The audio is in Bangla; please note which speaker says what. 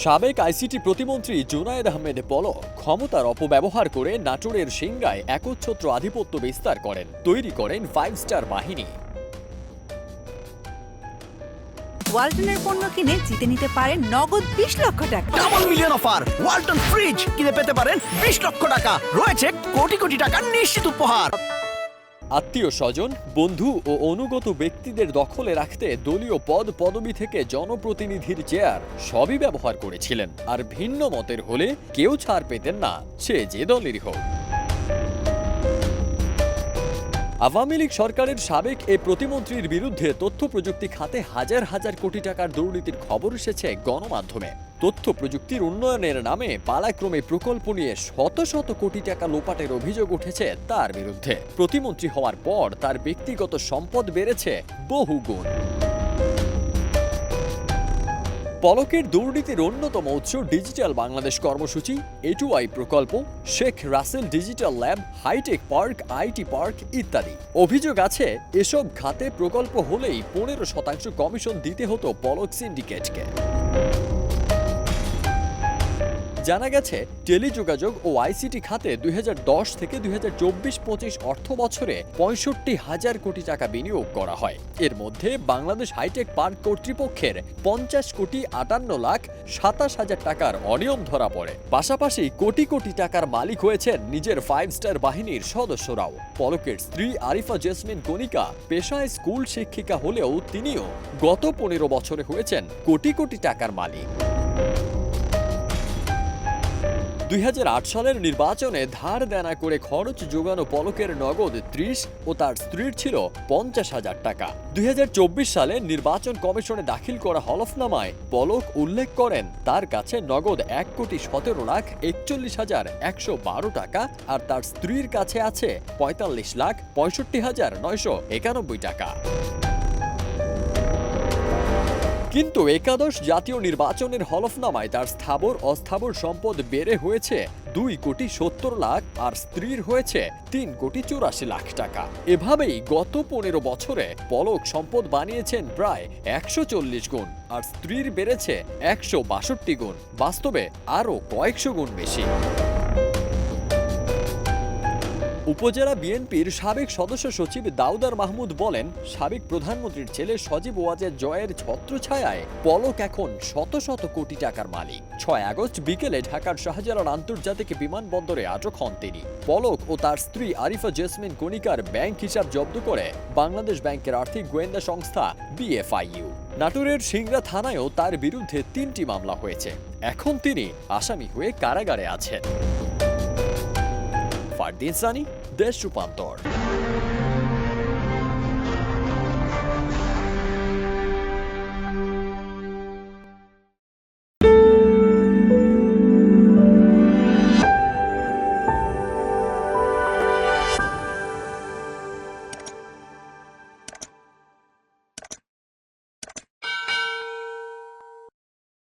Speaker 1: সাবেক আইসিটি প্রতিমন্ত্রী জুনায়েদ আহমেদ পলক ক্ষমতার অপব্যবহার করে নাটোরের সিংগায় একচ্ছত্র আধিপত্য বিস্তার করেন, তৈরি করেন 5 স্টার বাহিনী।
Speaker 2: ওয়ালটনের পণ্য কিনে জিতে নিতে পারেন নগদ 20 লক্ষ টাকা।
Speaker 3: Double million offer, Walton fridge কিনে পেতে পারেন 20 লক্ষ টাকা। রয়েছে কোটি কোটি টাকার নিশ্চিত উপহার।
Speaker 1: আত্মীয় স্বজন, বন্ধু ও অনুগত ব্যক্তিদের দখলে রাখতে দলীয় পদ পদবি থেকে জনপ্রতিনিধির চেয়ার সবই ব্যবহার করেছিলেন। আর ভিন্ন মতের হলে কেউ ছাড় পেতেন না, সে যে দলেরই হোক। আওয়ামী লীগ সরকারের সাবেক এ প্রতিমন্ত্রীর বিরুদ্ধে তথ্য প্রযুক্তি খাতে হাজার হাজার কোটি টাকার দুর্নীতির খবর এসেছে গণমাধ্যমে। তথ্য প্রযুক্তির উন্নয়নের নামে পালাক্রমে প্রকল্প নিয়ে শত শত কোটি টাকা লোপাটের অভিযোগ উঠেছে তার বিরুদ্ধে। প্রতিমন্ত্রী হওয়ার পর তার ব্যক্তিগত সম্পদ বেড়েছে বহুগুণ। পলকের দুর্নীতির অন্যতম উৎস ডিজিটাল বাংলাদেশ কর্মসূচি, A2I প্রকল্প, Sheikh Russel digital lab, high tech park, IT park ইত্যাদি। অভিযোগ আছে এসব খাতে প্রকল্প হলেই 15% কমিশন দিতে হতো পলক সিন্ডিকেটকে। জানা গেছে টেলিযোগাযোগ ও আইসিটি খাতে 2010 থেকে 2024-25 অর্থ বছরে 65,000 কোটি টাকা বিনিয়োগ করা হয়। এর মধ্যে বাংলাদেশ হাইটেক পার্ক কর্তৃপক্ষের 50,58,27,000 টাকার অনিয়ম ধরা পড়ে। পাশাপাশি কোটি কোটি টাকার মালিক হয়েছেন নিজের 5 স্টার বাহিনীর সদস্যরাও। পলকের স্ত্রী আরিফা জেসমিন কণিকা পেশায় স্কুল শিক্ষিকা হলেও তিনিও গত 15 বছরে হয়েছেন কোটি কোটি টাকার মালিক। 2008 সালের নির্বাচনে ধার দেনা করে খরচ যোগানো পলকের নগদ 30 ও তার স্ত্রীর ছিল 50,000 টাকা। 2024 সালে নির্বাচন কমিশনে দাখিল করা হলফনামায় পলক উল্লেখ করেন তার কাছে নগদ 1,17,41,112 টাকা আর তার স্ত্রীর কাছে আছে 45,65,991 টাকা। কিন্তু একাদশ জাতীয় নির্বাচনের হলফনামায় তার স্থাবর অস্থাবর সম্পদ বেড়ে হয়েছে 2,70,00,000 আর স্ত্রীর হয়েছে 3,84,00,000 টাকা। এভাবেই গত 15 বছরে পলক সম্পদ বানিয়েছেন প্রায় 140 গুণ আর স্ত্রীর বেড়েছে 162 গুণ, বাস্তবে আরও কয়েকশো গুণ বেশি। উপজেলা বিএনপির সাবেক সদস্য সচিব দাউদার মাহমুদ বলেন, সাবেক প্রধানমন্ত্রীর ছেলে সজীব ওয়াজেদ জয়ের ছত্রছায়ায় পলক এখন শত শত কোটি টাকার মালিক। 6 আগস্ট বিকেলে ঢাকার শাহজালাল আন্তর্জাতিক বিমানবন্দরে আটক হন তিনি। পলক ও তার স্ত্রী আরিফা জেসমিন কণিকার ব্যাংক হিসাব জব্দ করে বাংলাদেশ ব্যাংকের আর্থিক গোয়েন্দা সংস্থা BFIU। নাটোরের সিংড়া থানায়ও তার বিরুদ্ধে 3টি মামলা হয়েছে। এখন তিনি আসামি হয়ে কারাগারে আছেন। ফারদিন সানি, দেশ রূপান্তর।